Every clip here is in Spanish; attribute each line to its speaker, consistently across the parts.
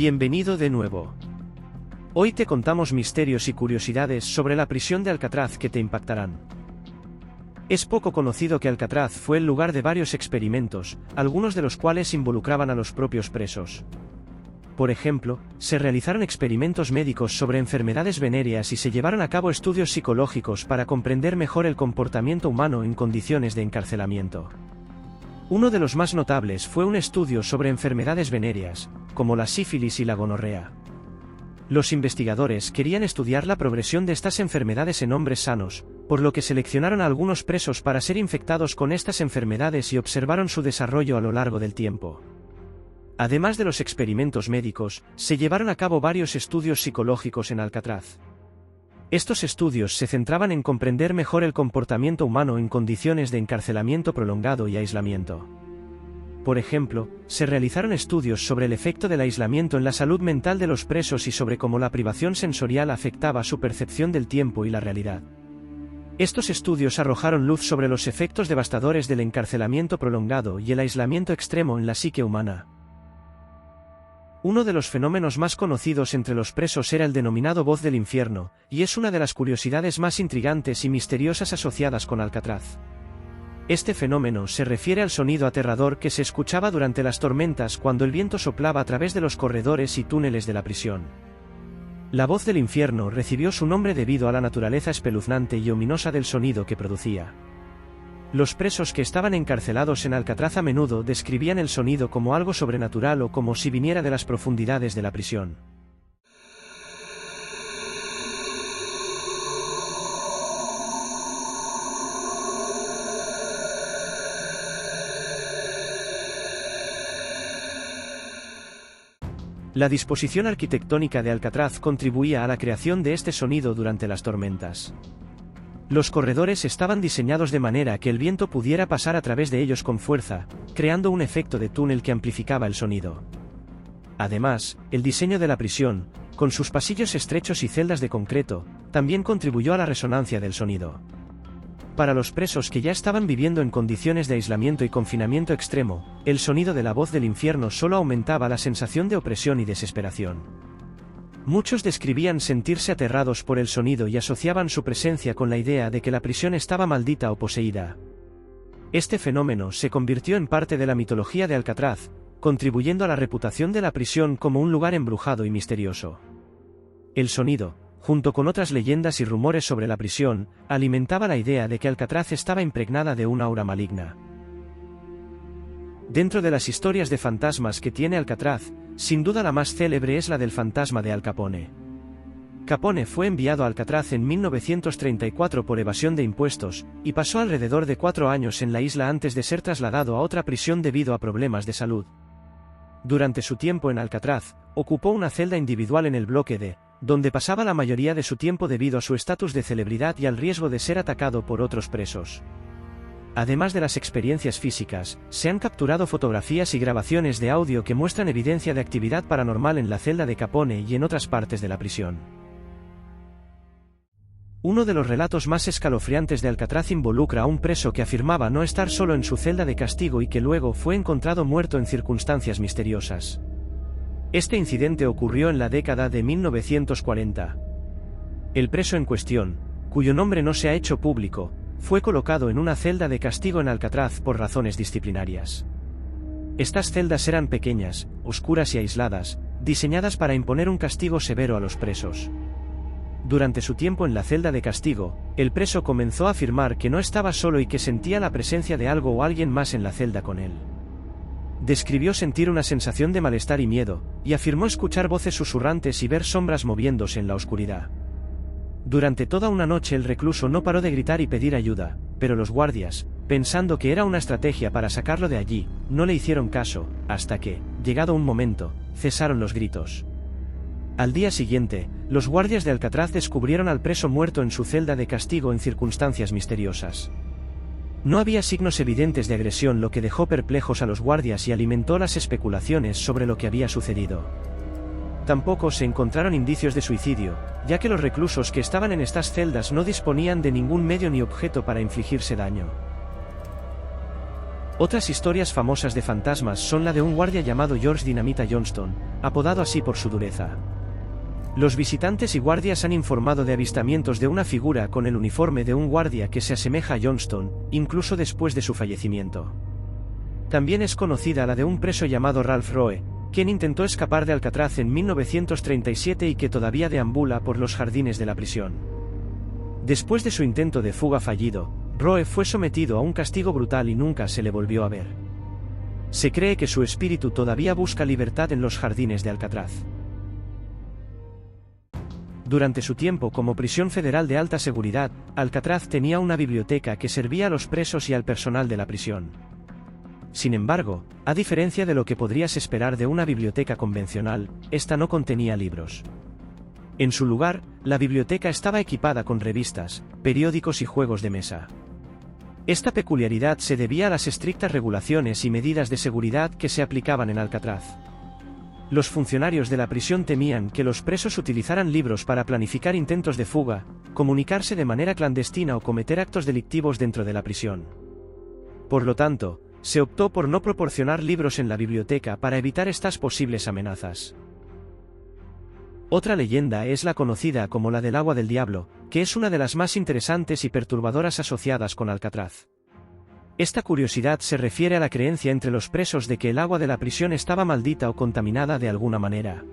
Speaker 1: Bienvenido de nuevo. Hoy te contamos misterios y curiosidades sobre la prisión de Alcatraz que te impactarán. Es poco conocido que Alcatraz fue el lugar de varios experimentos, algunos de los cuales involucraban a los propios presos. Por ejemplo, se realizaron experimentos médicos sobre enfermedades venéreas y se llevaron a cabo estudios psicológicos para comprender mejor el comportamiento humano en condiciones de encarcelamiento. Uno de los más notables fue un estudio sobre enfermedades venéreas, como la sífilis y la gonorrea. Los investigadores querían estudiar la progresión de estas enfermedades en hombres sanos, por lo que seleccionaron a algunos presos para ser infectados con estas enfermedades y observaron su desarrollo a lo largo del tiempo. Además de los experimentos médicos, se llevaron a cabo varios estudios psicológicos en Alcatraz. Estos estudios se centraban en comprender mejor el comportamiento humano en condiciones de encarcelamiento prolongado y aislamiento. Por ejemplo, se realizaron estudios sobre el efecto del aislamiento en la salud mental de los presos y sobre cómo la privación sensorial afectaba su percepción del tiempo y la realidad. Estos estudios arrojaron luz sobre los efectos devastadores del encarcelamiento prolongado y el aislamiento extremo en la psique humana. Uno de los fenómenos más conocidos entre los presos era el denominado voz del infierno, y es una de las curiosidades más intrigantes y misteriosas asociadas con Alcatraz. Este fenómeno se refiere al sonido aterrador que se escuchaba durante las tormentas cuando el viento soplaba a través de los corredores y túneles de la prisión. La voz del infierno recibió su nombre debido a la naturaleza espeluznante y ominosa del sonido que producía. Los presos que estaban encarcelados en Alcatraz a menudo describían el sonido como algo sobrenatural o como si viniera de las profundidades de la prisión. La disposición arquitectónica de Alcatraz contribuía a la creación de este sonido durante las tormentas. Los corredores estaban diseñados de manera que el viento pudiera pasar a través de ellos con fuerza, creando un efecto de túnel que amplificaba el sonido. Además, el diseño de la prisión, con sus pasillos estrechos y celdas de concreto, también contribuyó a la resonancia del sonido. Para los presos que ya estaban viviendo en condiciones de aislamiento y confinamiento extremo, el sonido de la voz del infierno solo aumentaba la sensación de opresión y desesperación. Muchos describían sentirse aterrados por el sonido y asociaban su presencia con la idea de que la prisión estaba maldita o poseída. Este fenómeno se convirtió en parte de la mitología de Alcatraz, contribuyendo a la reputación de la prisión como un lugar embrujado y misterioso. El sonido, junto con otras leyendas y rumores sobre la prisión, alimentaba la idea de que Alcatraz estaba impregnada de una aura maligna. Dentro de las historias de fantasmas que tiene Alcatraz, sin duda la más célebre es la del fantasma de Al Capone. Capone fue enviado a Alcatraz en 1934 por evasión de impuestos, y pasó alrededor de 4 años en la isla antes de ser trasladado a otra prisión debido a problemas de salud. Durante su tiempo en Alcatraz, ocupó una celda individual en el bloque D, donde pasaba la mayoría de su tiempo debido a su estatus de celebridad y al riesgo de ser atacado por otros presos. Además de las experiencias físicas, se han capturado fotografías y grabaciones de audio que muestran evidencia de actividad paranormal en la celda de Capone y en otras partes de la prisión. Uno de los relatos más escalofriantes de Alcatraz involucra a un preso que afirmaba no estar solo en su celda de castigo y que luego fue encontrado muerto en circunstancias misteriosas. Este incidente ocurrió en la década de 1940. El preso en cuestión, cuyo nombre no se ha hecho público, fue colocado en una celda de castigo en Alcatraz por razones disciplinarias. Estas celdas eran pequeñas, oscuras y aisladas, diseñadas para imponer un castigo severo a los presos. Durante su tiempo en la celda de castigo, el preso comenzó a afirmar que no estaba solo y que sentía la presencia de algo o alguien más en la celda con él. Describió sentir una sensación de malestar y miedo, y afirmó escuchar voces susurrantes y ver sombras moviéndose en la oscuridad. Durante toda una noche el recluso no paró de gritar y pedir ayuda, pero los guardias, pensando que era una estrategia para sacarlo de allí, no le hicieron caso, hasta que, llegado un momento, cesaron los gritos. Al día siguiente, los guardias de Alcatraz descubrieron al preso muerto en su celda de castigo en circunstancias misteriosas. No había signos evidentes de agresión, lo que dejó perplejos a los guardias y alimentó las especulaciones sobre lo que había sucedido. Tampoco se encontraron indicios de suicidio, ya que los reclusos que estaban en estas celdas no disponían de ningún medio ni objeto para infligirse daño. Otras historias famosas de fantasmas son la de un guardia llamado George Dinamita Johnston, apodado así por su dureza. Los visitantes y guardias han informado de avistamientos de una figura con el uniforme de un guardia que se asemeja a Johnston, incluso después de su fallecimiento. También es conocida la de un preso llamado Ralph Roe, quien intentó escapar de Alcatraz en 1937 y que todavía deambula por los jardines de la prisión. Después de su intento de fuga fallido, Roe fue sometido a un castigo brutal y nunca se le volvió a ver. Se cree que su espíritu todavía busca libertad en los jardines de Alcatraz. Durante su tiempo como prisión federal de alta seguridad, Alcatraz tenía una biblioteca que servía a los presos y al personal de la prisión. Sin embargo, a diferencia de lo que podrías esperar de una biblioteca convencional, esta no contenía libros. En su lugar, la biblioteca estaba equipada con revistas, periódicos y juegos de mesa. Esta peculiaridad se debía a las estrictas regulaciones y medidas de seguridad que se aplicaban en Alcatraz. Los funcionarios de la prisión temían que los presos utilizaran libros para planificar intentos de fuga, comunicarse de manera clandestina o cometer actos delictivos dentro de la prisión. Por lo tanto, se optó por no proporcionar libros en la biblioteca para evitar estas posibles amenazas. Otra leyenda es la conocida como la del agua del diablo, que es una de las más interesantes y perturbadoras asociadas con Alcatraz. Esta curiosidad se refiere a la creencia entre los presos de que el agua de la prisión estaba maldita o contaminada de alguna manera.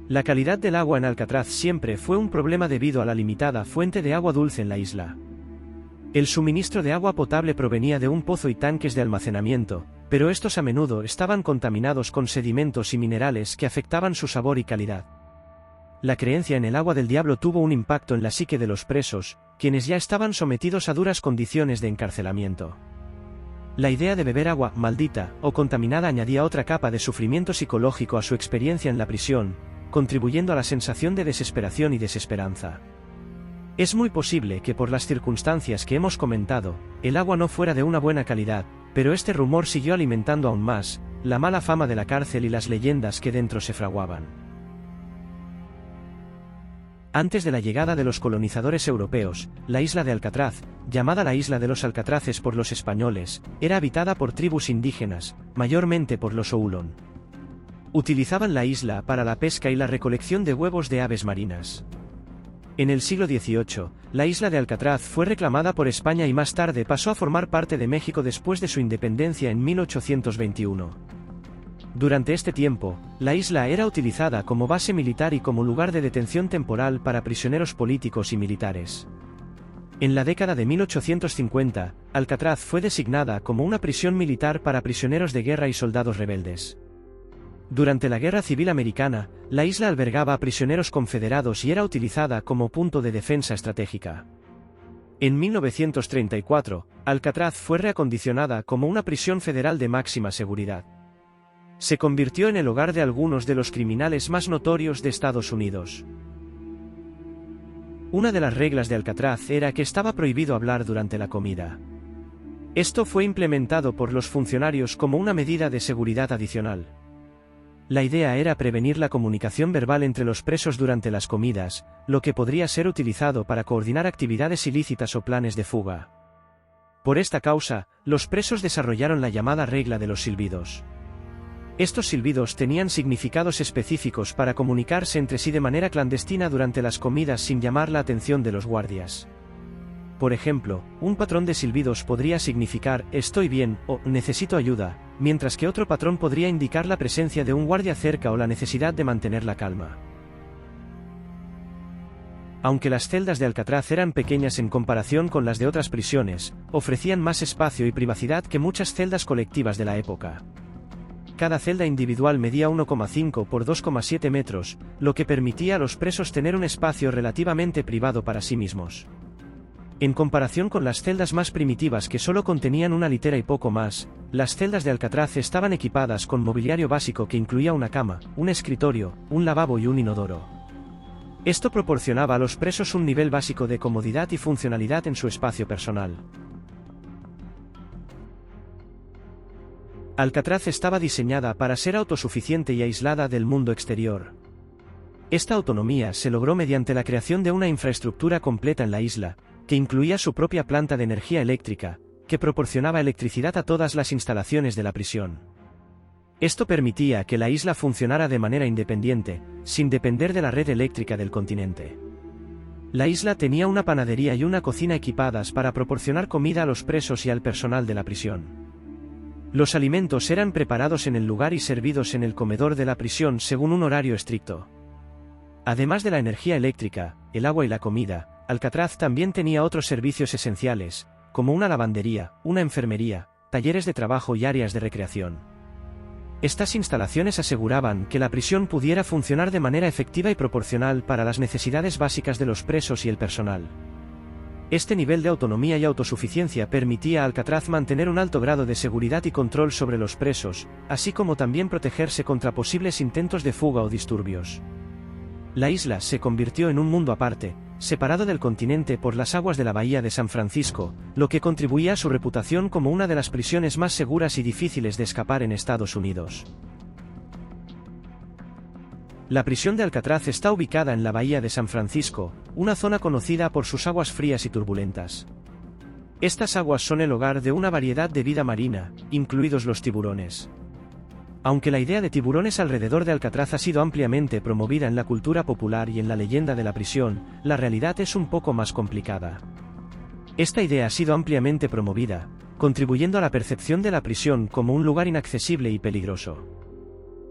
Speaker 1: La calidad del agua en Alcatraz siempre fue un problema debido a la limitada fuente de agua dulce en la isla. El suministro de agua potable provenía de un pozo y tanques de almacenamiento, pero estos a menudo estaban contaminados con sedimentos y minerales que afectaban su sabor y calidad. La creencia en el agua del diablo tuvo un impacto en la psique de los presos, quienes ya estaban sometidos a duras condiciones de encarcelamiento. La idea de beber agua maldita o contaminada añadía otra capa de sufrimiento psicológico a su experiencia en la prisión, contribuyendo a la sensación de desesperación y desesperanza. Es muy posible que por las circunstancias que hemos comentado, el agua no fuera de una buena calidad, pero este rumor siguió alimentando aún más la mala fama de la cárcel y las leyendas que dentro se fraguaban. Antes de la llegada de los colonizadores europeos, la isla de Alcatraz, llamada la Isla de los Alcatraces por los españoles, era habitada por tribus indígenas, mayormente por los Oulon. Utilizaban la isla para la pesca y la recolección de huevos de aves marinas. En el siglo XVIII, la isla de Alcatraz fue reclamada por España y más tarde pasó a formar parte de México después de su independencia en 1821. Durante este tiempo, la isla era utilizada como base militar y como lugar de detención temporal para prisioneros políticos y militares. En la década de 1850, Alcatraz fue designada como una prisión militar para prisioneros de guerra y soldados rebeldes. Durante la Guerra Civil Americana, la isla albergaba a prisioneros confederados y era utilizada como punto de defensa estratégica. En 1934, Alcatraz fue reacondicionada como una prisión federal de máxima seguridad. Se convirtió en el hogar de algunos de los criminales más notorios de Estados Unidos. Una de las reglas de Alcatraz era que estaba prohibido hablar durante la comida. Esto fue implementado por los funcionarios como una medida de seguridad adicional. La idea era prevenir la comunicación verbal entre los presos durante las comidas, lo que podría ser utilizado para coordinar actividades ilícitas o planes de fuga. Por esta causa, los presos desarrollaron la llamada regla de los silbidos. Estos silbidos tenían significados específicos para comunicarse entre sí de manera clandestina durante las comidas sin llamar la atención de los guardias. Por ejemplo, un patrón de silbidos podría significar «estoy bien» o «necesito ayuda», mientras que otro patrón podría indicar la presencia de un guardia cerca o la necesidad de mantener la calma. Aunque las celdas de Alcatraz eran pequeñas en comparación con las de otras prisiones, ofrecían más espacio y privacidad que muchas celdas colectivas de la época. Cada celda individual medía 1,5 por 2,7 metros, lo que permitía a los presos tener un espacio relativamente privado para sí mismos. En comparación con las celdas más primitivas que solo contenían una litera y poco más, las celdas de Alcatraz estaban equipadas con mobiliario básico que incluía una cama, un escritorio, un lavabo y un inodoro. Esto proporcionaba a los presos un nivel básico de comodidad y funcionalidad en su espacio personal. Alcatraz estaba diseñada para ser autosuficiente y aislada del mundo exterior. Esta autonomía se logró mediante la creación de una infraestructura completa en la isla, que incluía su propia planta de energía eléctrica, que proporcionaba electricidad a todas las instalaciones de la prisión. Esto permitía que la isla funcionara de manera independiente, sin depender de la red eléctrica del continente. La isla tenía una panadería y una cocina equipadas para proporcionar comida a los presos y al personal de la prisión. Los alimentos eran preparados en el lugar y servidos en el comedor de la prisión según un horario estricto. Además de la energía eléctrica, el agua y la comida, Alcatraz también tenía otros servicios esenciales, como una lavandería, una enfermería, talleres de trabajo y áreas de recreación. Estas instalaciones aseguraban que la prisión pudiera funcionar de manera efectiva y proporcional para las necesidades básicas de los presos y el personal. Este nivel de autonomía y autosuficiencia permitía a Alcatraz mantener un alto grado de seguridad y control sobre los presos, así como también protegerse contra posibles intentos de fuga o disturbios. La isla se convirtió en un mundo aparte, separado del continente por las aguas de la bahía de San Francisco, lo que contribuía a su reputación como una de las prisiones más seguras y difíciles de escapar en Estados Unidos. La prisión de Alcatraz está ubicada en la bahía de San Francisco, una zona conocida por sus aguas frías y turbulentas. Estas aguas son el hogar de una variedad de vida marina, incluidos los tiburones. Aunque la idea de tiburones alrededor de Alcatraz ha sido ampliamente promovida en la cultura popular y en la leyenda de la prisión, la realidad es un poco más complicada. Esta idea ha sido ampliamente promovida, contribuyendo a la percepción de la prisión como un lugar inaccesible y peligroso.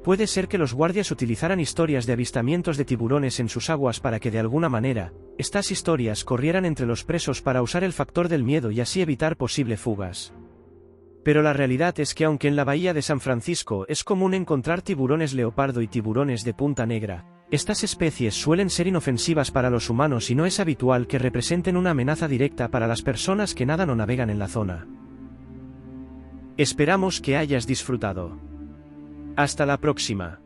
Speaker 1: Puede ser que los guardias utilizaran historias de avistamientos de tiburones en sus aguas para que de alguna manera, estas historias corrieran entre los presos para usar el factor del miedo y así evitar posibles fugas. Pero la realidad es que aunque en la bahía de San Francisco es común encontrar tiburones leopardo y tiburones de punta negra, estas especies suelen ser inofensivas para los humanos y no es habitual que representen una amenaza directa para las personas que nadan o navegan en la zona. Esperamos que hayas disfrutado. Hasta la próxima.